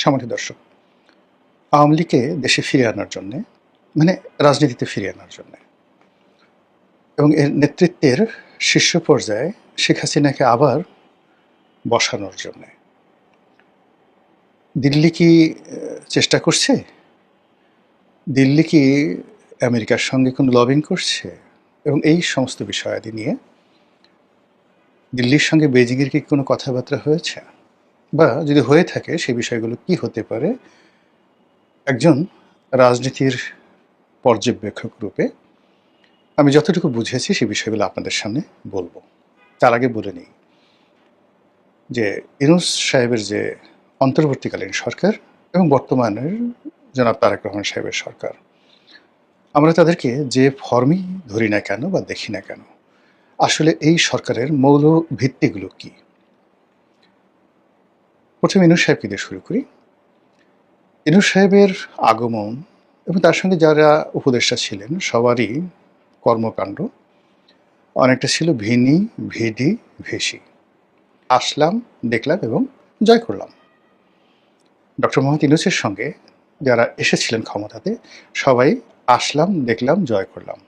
সম্মানিত দর্শক, আওয়ামী লীগকে দেশে ফিরিয়ে আনার জন্যে, মানে রাজনীতিতে ফিরিয়ে আনার জন্যে এবং এর নেতৃত্বের শীর্ষ পর্যায়ে শেখ হাসিনাকে আবার বসানোর জন্যে দিল্লি কি চেষ্টা করছে? দিল্লি কি আমেরিকার সঙ্গে কোনো লবিং করছে? এবং এই সমস্ত বিষয়াদি নিয়ে দিল্লির সঙ্গে বেজিংয়ের কি কোনো কথাবার্তা হয়েছে, বা যদি হয়ে থাকে সেই বিষয়গুলো কি হতে পারে, একজন রাজনীতির পর্যবেক্ষক রূপে আমি যতটুকু বুঝেছি সেই বিষয়গুলো আপনাদের সামনে বলবো। তার আগে বলে নিই যে ইউনূস সাহেবের যে অন্তর্বর্তীকালীন সরকার এবং বর্তমানের জনাব তারেক রহমান সাহেবের সরকার, আমরা তাদেরকে যে ফর্মই ধরি না কেন বা দেখি না কেন, আসলে এই সরকারের মৌল ভিত্তিগুলো কি? প্রথমে ইউনূস সাহেবকে দিয়ে শুরু করি। ইউনূস সাহেবের আগমন এবং তার সঙ্গে যারা উপদেষ্টা ছিলেন সবারই কর্মকাণ্ড অনেকটা ছিল ভিনি ভিডি ভেসি। আসলাম, দেখলাম এবং জয় করলাম। ডক্টর মোহাম্মদ ইউনূসের সঙ্গে যারা এসেছিলেন ক্ষমতাতে সবাই আসলাম, দেখলাম, জয় করলাম।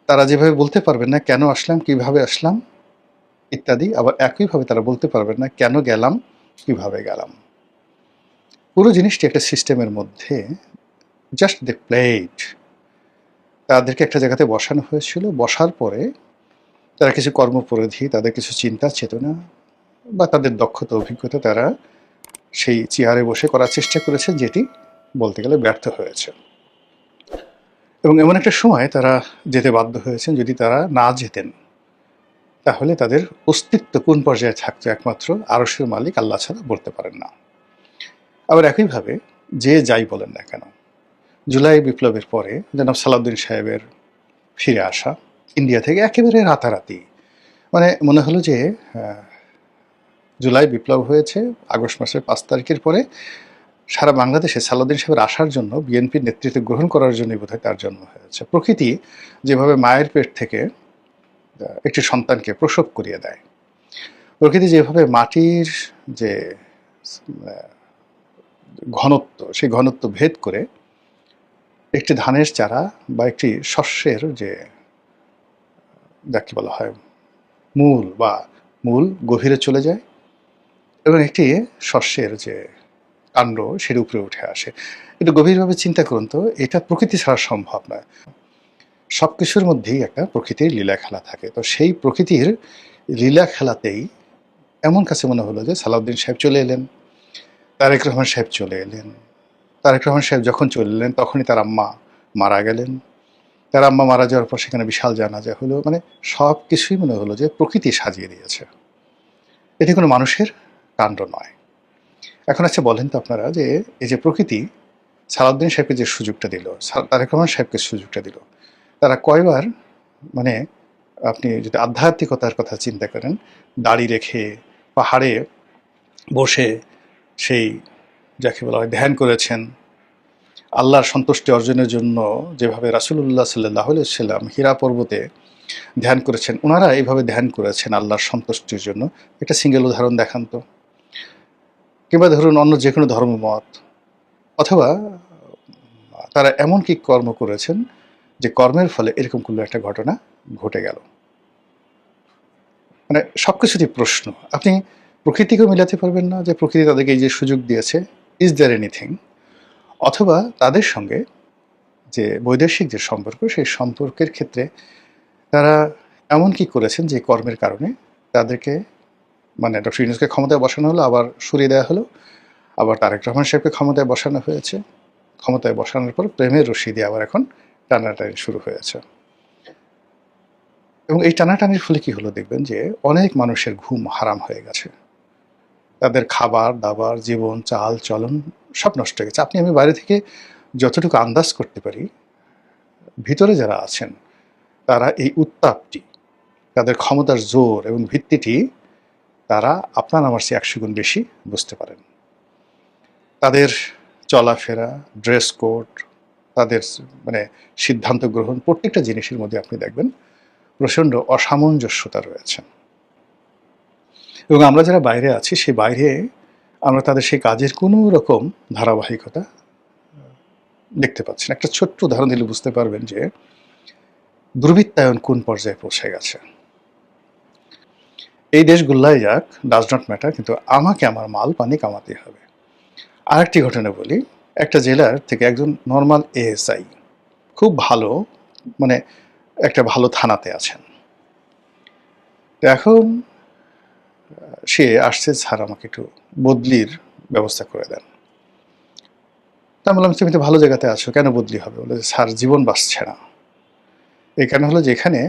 তারা যেভাবে বলতে পারবেন না কেন আসলাম, কিভাবে আসলাম ইত্যাদি, আবার একইভাবে তারা বলতে পারবেন না কেন গেলাম, কিভাবে গেলাম। পুরো জিনিসটি একটা সিস্টেমের মধ্যে জাস্ট দে প্লেড। তাদেরকে একটা জায়গাতে বসানো হয়েছিল, বসার পরে তারা কিছু কর্মপরিধি, তাদের কিছু চিন্তা চেতনা বা তাদের দক্ষতা অভিজ্ঞতা তারা সেই চেয়ারে বসে করার চেষ্টা করেছেন, যেটি বলতে গেলে ব্যর্থ হয়েছে। এবং এমন একটা সময় তারা যেতে বাধ্য হয়েছেন, যদি তারা না যেতেন তাহলে তাদের অস্তিত্ব কোন পর্যায়ে থাকতো একমাত্র আরশের মালিক আল্লাহ ছাড়া বলতে পারেন না। আবার একইভাবে যে যাই বলেন না কেন, জুলাই বিপ্লবের পরে জনাব সালাউদ্দিন সাহেবের ফিরে আসা ইন্ডিয়া থেকে একেবারে রাতারাতি, মানে মনে হলো যে জুলাই বিপ্লব হয়েছে আগস্ট মাসের 5 তারিখের পরে, সারা বাংলাদেশে সালাউদ্দিন সাহেবের আসার জন্য বিএনপির নেতৃত্ব গ্রহণ করার জন্যই বোধহয় তার জন্ম হয়েছে। প্রকৃতি যেভাবে মায়ের পেট থেকে একটি সন্তানকে প্রসব করিয়ে দেয়, প্রকৃতি যেভাবে মাটির যে ঘনত্ব, সেই ঘনত্ব ভেদ করে একটি ধানের চারা বা একটি শস্যের যে যাকে বলা হয় মূল, বা মূল গভীরে চলে যায় এবং একটি শস্যের যে কাণ্ড সেটা উপরে উঠে আসে। একটু গভীরভাবে চিন্তা করুন তো, এটা প্রকৃতি ছাড়া সম্ভব নয়। সব কিছুর মধ্যেই একটা প্রকৃতির লীলা খেলা থাকে। তো সেই প্রকৃতির লীলা খেলাতেই এমন কাছে মনে হলো যে সালাউদ্দিন সাহেব চলে এলেন, তারেক রহমান সাহেব চলে এলেন। তারেক রহমান সাহেব যখন চলে এলেন তখনই তার আম্মা মারা গেলেন। তার আম্মা মারা যাওয়ার পর সেখানে বিশাল জানাজা হলো। মানে সব কিছুই মনে হলো যে প্রকৃতি সাজিয়ে দিয়েছে, এটি কোনো মানুষের কাণ্ড নয়। এখন আচ্ছা বলেন তো আপনারা, যে এই যে প্রকৃতি সালাউদ্দিন সাহেবকে যে সুযোগটা দিল, তারেক রহমান সাহেবকে সুযোগটা দিল, তারা কয়বার, মানে আপনি যদি আধ্যাত্মিকতার কথা চিন্তা করেন, দাড়ি রেখে পাহাড়ে বসে সেই যাকে বলা হয় ধ্যান করেছেন, আল্লাহর সন্তুষ্টি অর্জনের জন্য যেভাবে রাসূলুল্লাহ সাল্লাল্লাহু আলাইহি সাল্লাম হীরা পর্বতে ধ্যান করেছেন, ওনারা এইভাবে ধ্যান করেছেন আল্লাহর সন্তুষ্টির জন্য। একটা সিঙ্গেল উদাহরণ দেখান তো। কিংবা ধরুন অন্য যে কোনো ধর্মমত, অথবা তারা এমন কি কর্ম করেছেন যে কর্মের ফলে এরকম কোনো একটা ঘটনা ঘটে গেল। মানে সব কিছুরই প্রশ্ন। আপনি প্রকৃতিকেও মিলাতে পারবেন না যে প্রকৃতি তাদেরকে এই যে সুযোগ দিয়েছে, ইজ দেয়ার এনিথিং? অথবা তাদের সঙ্গে যে বৈদেশিক যে সম্পর্ক, সেই সম্পর্কের ক্ষেত্রে তারা এমন কি করেছেন যে কর্মের কারণে তাদেরকে, মানে ডক্টর ইউনূসকে ক্ষমতায় বসানো হলো, আবার সরিয়ে দেওয়া হলো, আবার তারেক রহমান সাহেবকে ক্ষমতায় বসানো হয়েছে, ক্ষমতায় বসানোর পর প্রেমের রশি দিয়ে আবার এখন টানাটানি শুরু হয়েছে। এবং এই টানাটানির ফলে কি হলো দেখবেন যে অনেক মানুষের ঘুম হারাম হয়ে গেছে, তাদের খাবার দাবার, জীবন চাল চলন সব নষ্ট হয়ে গেছে। আপনি আমি বাইরে থেকে যতটুকু আন্দাজ করতে পারি, ভিতরে যারা আছেন তারা এই উত্তাপটি, তাদের ক্ষমতার জোর এবং ভিত্তিটি তারা আপনার আমার চেয়ে 100 গুণ বেশি বুঝতে পারেন। তাদের চলাফেরা, ড্রেস কোড, তাদের মানে সিদ্ধান্ত গ্রহণ, প্রত্যেকটা জিনিসের মধ্যে আপনি দেখবেন প্রচণ্ড অসামঞ্জস্যতা রয়েছে। এবং আমরা যারা বাইরে আছি, সেই বাইরে আমরা তাদের সেই কাজের কোনো রকম ধারাবাহিকতা দেখতে পাচ্ছি না। একটা ছোট্ট উদাহরণ দিলে বুঝতে পারবেন যে দুর্বৃত্তায়ন কোন পর্যায়ে পৌঁছে গেছে। এই দেশগুল্লাই যাক, ডাজ নট ম্যাটার, কিন্তু আমাকে আমার মাল পানি কামাতেই হবে। আরেকটি ঘটনা বলি, একটা জেলার থেকে একজন নর্মাল এএসআই, খুব ভালো, মানে একটা ভালো থানাতে আছেন। তো এখন সে আসছে, স্যার আমাকে একটু বদলির ব্যবস্থা করে দেন। তা বললাম, তুমি তো ভালো জায়গাতে আছো, কেন বদলি হবে? বলে, স্যার জীবন বাঁচছে না। এই কারণ হলো যে এখানে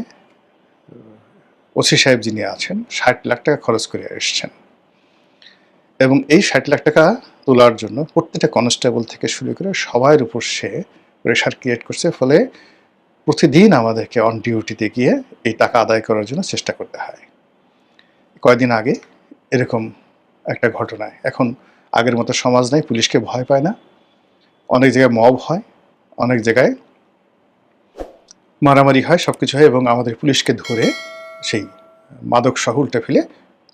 ওসি সাহেব যিনি আছেন ৬০ লাখ টাকা খরচ করে এসছেন, এবং এই ৬০ লাখ টাকা তোলার জন্য প্রত্যেকটা কনস্টেবল থেকে শুরু করে সবার উপর সে প্রেশার ক্রিয়েট করছে। ফলে প্রতিদিন আমাদেরকে অন ডিউটিতে গিয়ে এই টাকা আদায় করার জন্য চেষ্টা করতে হয়। কয়েকদিন আগে এরকম একটা ঘটনায়, এখন আগের মতো সমাজ নাই, পুলিশকে ভয় পায় না, অনেক জায়গায় মব হয়, অনেক জায়গায় মারামারি হয়, সব কিছু হয়, এবং আমাদের পুলিশকে ধরে সেই মাদক সহ উল্টে ফেলে,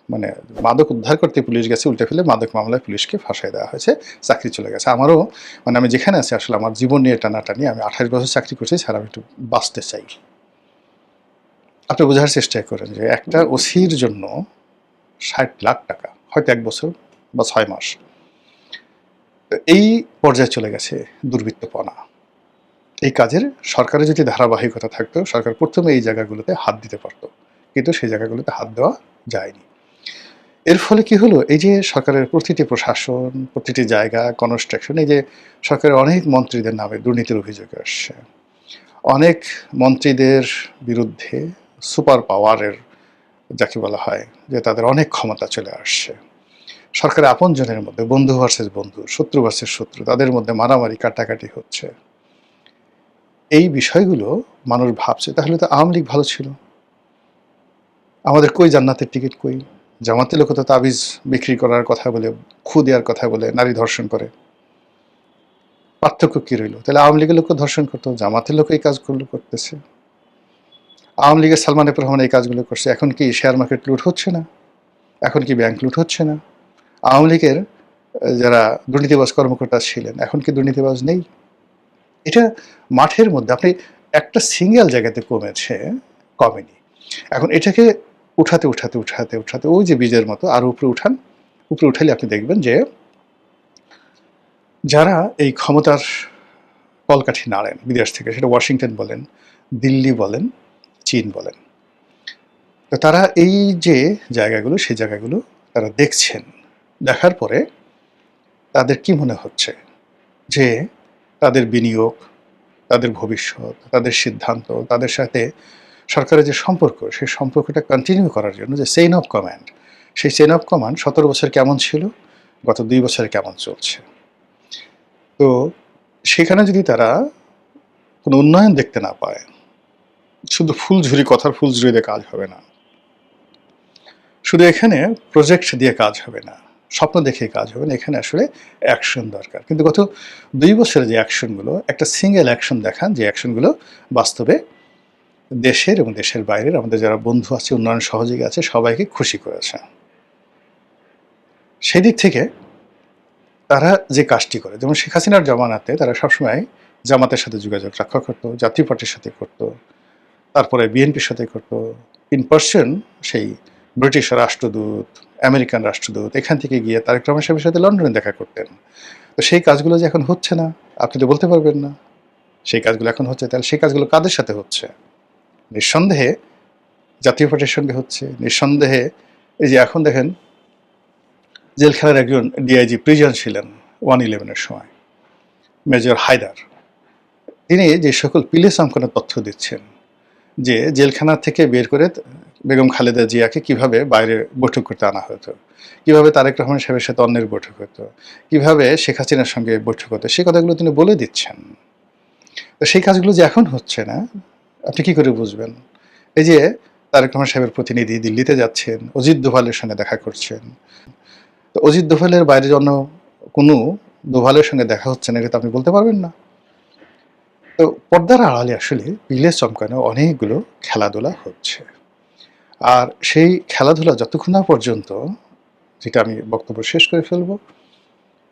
মানে মাদক উদ্ধার করতে পুলিশ গেছে, উল্টে ফেলে মাদক মামলায় পুলিশকে ফাঁসাই দেওয়া হয়েছে, চাকরি চলে গেছে। আমারও, মানে আমি যেখানে আছি আসলে আমার জীবন নিয়ে টানাটানি, আমি 28 বছর চাকরি করছি, স্যার আমি একটু বাঁচতে চাই। আপনি বোঝার চেষ্টা করেন যে একটা ওসির জন্য ৬০ লাখ টাকা, হয়তো 1 বছর বা 6 মাস, এই পর্যায়ে চলে গেছে দুর্বৃত্তপনা। এই কাজের সরকারের যদি ধারাবাহিকতা থাকতো, সরকার প্রথমে এই জায়গাগুলোতে হাত দিতে পারত, কিন্তু সেই জায়গাগুলোতে হাত দেওয়া যায়নি। এর ফলে কি হলো, এই যে সরকারের প্রতিটি প্রশাসন, প্রতিটি জায়গা, কনস্ট্রাকশন, এই যে সরকারের অনেক মন্ত্রীদের নামে দুর্নীতির অভিযোগ আসছে, অনেক মন্ত্রীদের বিরুদ্ধে সুপার পাওয়ারের, যাকে বলা হয় যে তাদের অনেক ক্ষমতা চলে আসছে, সরকারের আপনজনের মধ্যে বন্ধু ভার্সেস বন্ধু, শত্রু ভার্সেস শত্রু, তাদের মধ্যে মারামারি কাটাকাটি হচ্ছে। এই বিষয়গুলো মানুষ ভাবছে তাহলে তো আওয়ামী লীগ ভালো ছিল, আমাদের কই জান্নাতের টিকিট কই? জামাতের লোক তো তাবিজ বিক্রি করার কথা বলে, খু দেওয়ার কথা বলে নারী ধর্ষণ করে, পার্থক্য কি রইল? তাহলে আওয়ামী লীগের লোকও ধর্ষণ করতো, জামাতের লোক এই কাজগুলো করতেছে, আওয়ামী লীগের সালমান এফ রহমান এই কাজগুলো করছে। এখন কি শেয়ার মার্কেট লুট হচ্ছে না? এখন কি ব্যাংক লুট হচ্ছে না? আওয়ামী লীগের যারা দুর্নীতিবাজ কর্মকর্তা ছিলেন, এখন কি দুর্নীতিবাজ নেই? এটা মাঠের মধ্যে আপনি একটা সিঙ্গেল জায়গাতে কমেছে, কমেনি। এখন এটাকে উঠাতে উঠাতে উঠাতে উঠাতে ওই যে বীজের মতো আরো উপরে উঠান, উপরে উঠালে আপনি দেখবেন যে যারা এই ক্ষমতার কলকাঠি নাড়েন বিদেশ থেকে, সেটা ওয়াশিংটন বলেন, দিল্লি বলেন, চীন বলেন, তো তারা এই যে জায়গাগুলো, সেই জায়গাগুলো তারা দেখছেন। দেখার পরে তাদের কি মনে হচ্ছে যে তাদের বিনিয়োগ, তাদের ভবিষ্যৎ, তাদের সিদ্ধান্ত, তাদের সাথে সরকারের যে সম্পর্ক, সেই সম্পর্কটা কন্টিনিউ করার জন্য যে চেইন অফ কমান্ড, সেই চেইন অফ কমান্ড 17 বছর কেমন ছিল, গত 2 বছরে কেমন চলছে। তো সেখানে যদি তারা কোনো উন্নয়ন দেখতে না পায়, শুধু ফুলঝুরি, কথার ফুলঝুরি দিয়ে কাজ হবে না, শুধু এখানে প্রজেক্ট দিয়ে কাজ হবে না, স্বপ্ন দেখে কাজ হবে না, এখানে আসলে অ্যাকশন দরকার। কিন্তু গত 2 বছরে যে অ্যাকশনগুলো, একটা সিঙ্গেল অ্যাকশন দেখান যে অ্যাকশনগুলো বাস্তবে দেশের এবং দেশের বাইরের আমাদের যারা বন্ধু আছে, উন্নয়ন সহযোগী আছে, সবাইকে খুশি করেছে। সেই দিক থেকে তারা যে কাজটি করে, যেমন শেখ হাসিনার জমানাতে তারা সবসময় জামাতের সাথে যোগাযোগ রক্ষা করতো, জাতীয় পার্টির সাথে করতো, তারপরে বিএনপির সাথে করতো, ইন পার্সন সেই ব্রিটিশ রাষ্ট্রদূত, আমেরিকান রাষ্ট্রদূত, এখান থেকে গিয়ে তারেক রহমান সাহেবের সাথে লন্ডনে দেখা করতেন। তো সেই কাজগুলো যে এখন হচ্ছে না, আপনি তো বলতে পারবেন না সেই কাজগুলো এখন হচ্ছে, তাহলে সেই কাজগুলো কাদের সাথে হচ্ছে? নিঃসন্দেহে জাতীয় পার্টির সঙ্গে হচ্ছে, নিঃসন্দেহে। এই যে এখন দেখেন, জেলখানার একজন ডিআইজি প্রিজন ছিলেন 1/11-এর সময়, মেজর হায়দার, তিনি যে সকল পিলে চমকানোর তথ্য দিচ্ছেন, যে জেলখানা থেকে বের করে বেগম খালেদা জিয়াকে কিভাবে বাইরে বৈঠক করতে আনা হতো, কিভাবে তারেক রহমান সাহেবের সাথে অন্যের বৈঠক হতো, কিভাবে শেখ হাসিনার সঙ্গে বৈঠক হতো, সেই কথাগুলো তিনি বলে দিচ্ছেন। তো সেই কাজগুলো যে এখন হচ্ছে না, আপনি কি করে বুঝবেন? এই যে তারেক রহমান সাহেবের প্রতিনিধি দিল্লিতে যাচ্ছেন, অজিত দোভালের সঙ্গে দেখা করছেন, তো অজিত দোভালের বাইরে অন্য কোনো দোভালের সঙ্গে দেখা হচ্ছে না, এটা তো আপনি বলতে পারবেন না। তো পর্দার আড়ালে আসলে পিলে চমকানো অনেকগুলো খেলাধুলা হচ্ছে, আর সেই খেলাধুলা যতক্ষণ না পর্যন্ত যেটা আমি বক্তব্য শেষ করে ফেলব,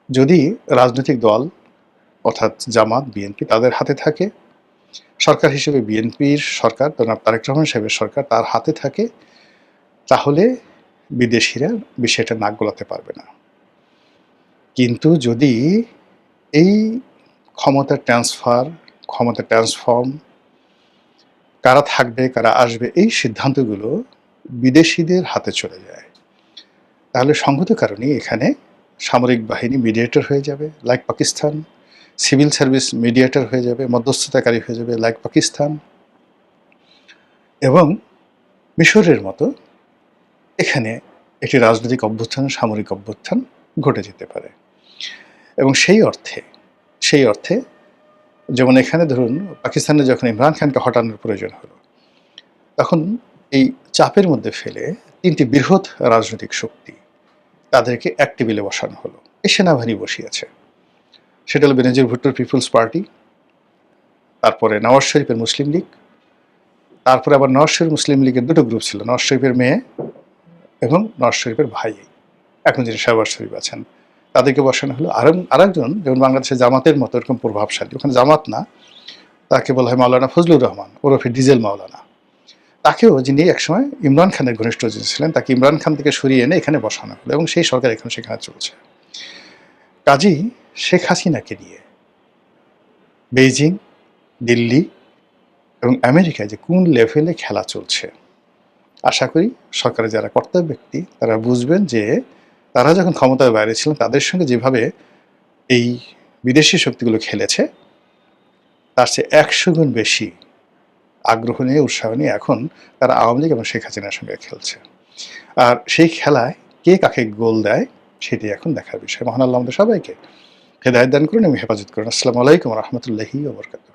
যদি রাজনৈতিক দল অর্থাৎ জামাত, বিএনপি তাদের হাতে থাকে, সরকার হিসেবে বিএনপির সরকার, জনাব তারেক রহমান সাহেবের সরকার তার হাতে থাকে, তাহলে বিদেশিরা বিষয়টা নাক গলাতে পারবে না। কিন্তু যদি এই ক্ষমতা ট্রান্সফর্ম, কারা থাকবে কারা আসবে, এই সিদ্ধান্তগুলো বিদেশিদের হাতে চলে যায়, তাহলে সঙ্গত কারণেই এখানে সামরিক বাহিনী মিডিয়েটর হয়ে যাবে like Pakistan, civil service mediator হয়ে যাবে, মধ্যস্থতাকারী হয়ে যাবে লাইক পাকিস্তান, এবং মিশরের মতো এখানে একটি রাজনৈতিক অভ্যুত্থান, সামরিক অভ্যুত্থান ঘটে যেতে পারে। এবং সেই অর্থে যেমন এখানে ধরুন পাকিস্তানে যখন ইমরান খানকে হটানোর প্রয়োজন হলো, তখন এই চাপের মধ্যে ফেলে তিনটি বৃহৎ রাজনৈতিক শক্তি তাদেরকে এক টেবিলে বসানো হলো। এই সেনাবাহিনী বসিয়েছে, সেটা হলো বেনজির ভুট্টোর পিপলস পার্টি, তারপরে নওয়াজ শরীফের মুসলিম লীগ, তারপরে আবার নওয়াজ শরীফ মুসলিম লীগের দুটো গ্রুপ ছিল, নওয়াজ শরীফের মেয়ে এবং নওয়াজ শরীফের ভাই, এখন যিনি শাহবাজ শরীফ আছেন, তাদেরকে বসানো হলো। আরেকজন যেমন বাংলাদেশের জামাতের মতো এরকম প্রভাবশালী, ওখানে জামাত না, তাকে বলা হয় মাওলানা ফজলুর রহমান ওরফে ডিজেল মাওলানা, তাকেও যিনি একসময় ইমরান খানের ঘনিষ্ঠ ছিলেন, তাকে ইমরান খান থেকে সরিয়ে এনে এখানে বসানো হলো, এবং সেই সরকার এখানে সেখানে চলছে। কাজেই শেখ হাসিনাকে নিয়ে বেইজিং, দিল্লি এবং আমেরিকায় যে কোন লেভেলে খেলা চলছে, আশা করি সরকারের যারা কর্তব্য ব্যক্তি তারা বুঝবেন যে তারা যখন ক্ষমতার বাইরে ছিলেন তাদের সঙ্গে যেভাবে এই বিদেশি শক্তিগুলো খেলেছে, তার চেয়ে 100 গুণ বেশি আগ্রহ নিয়ে, উৎসাহ নিয়ে এখন তারা আওয়ামী লীগ এবং শেখ হাসিনার সঙ্গে খেলছে। আর সেই খেলায় কে কাকে গোল দেয় সেটি এখন দেখার বিষয়। মহান আল্লাহ আমাদের সবাইকে হেদায়েত দান করুন এবং হেফাজত করুন। আসসালামু আলাইকুম ওয়া রাহমাতুল্লাহি ওয়া বারাকাতুহু।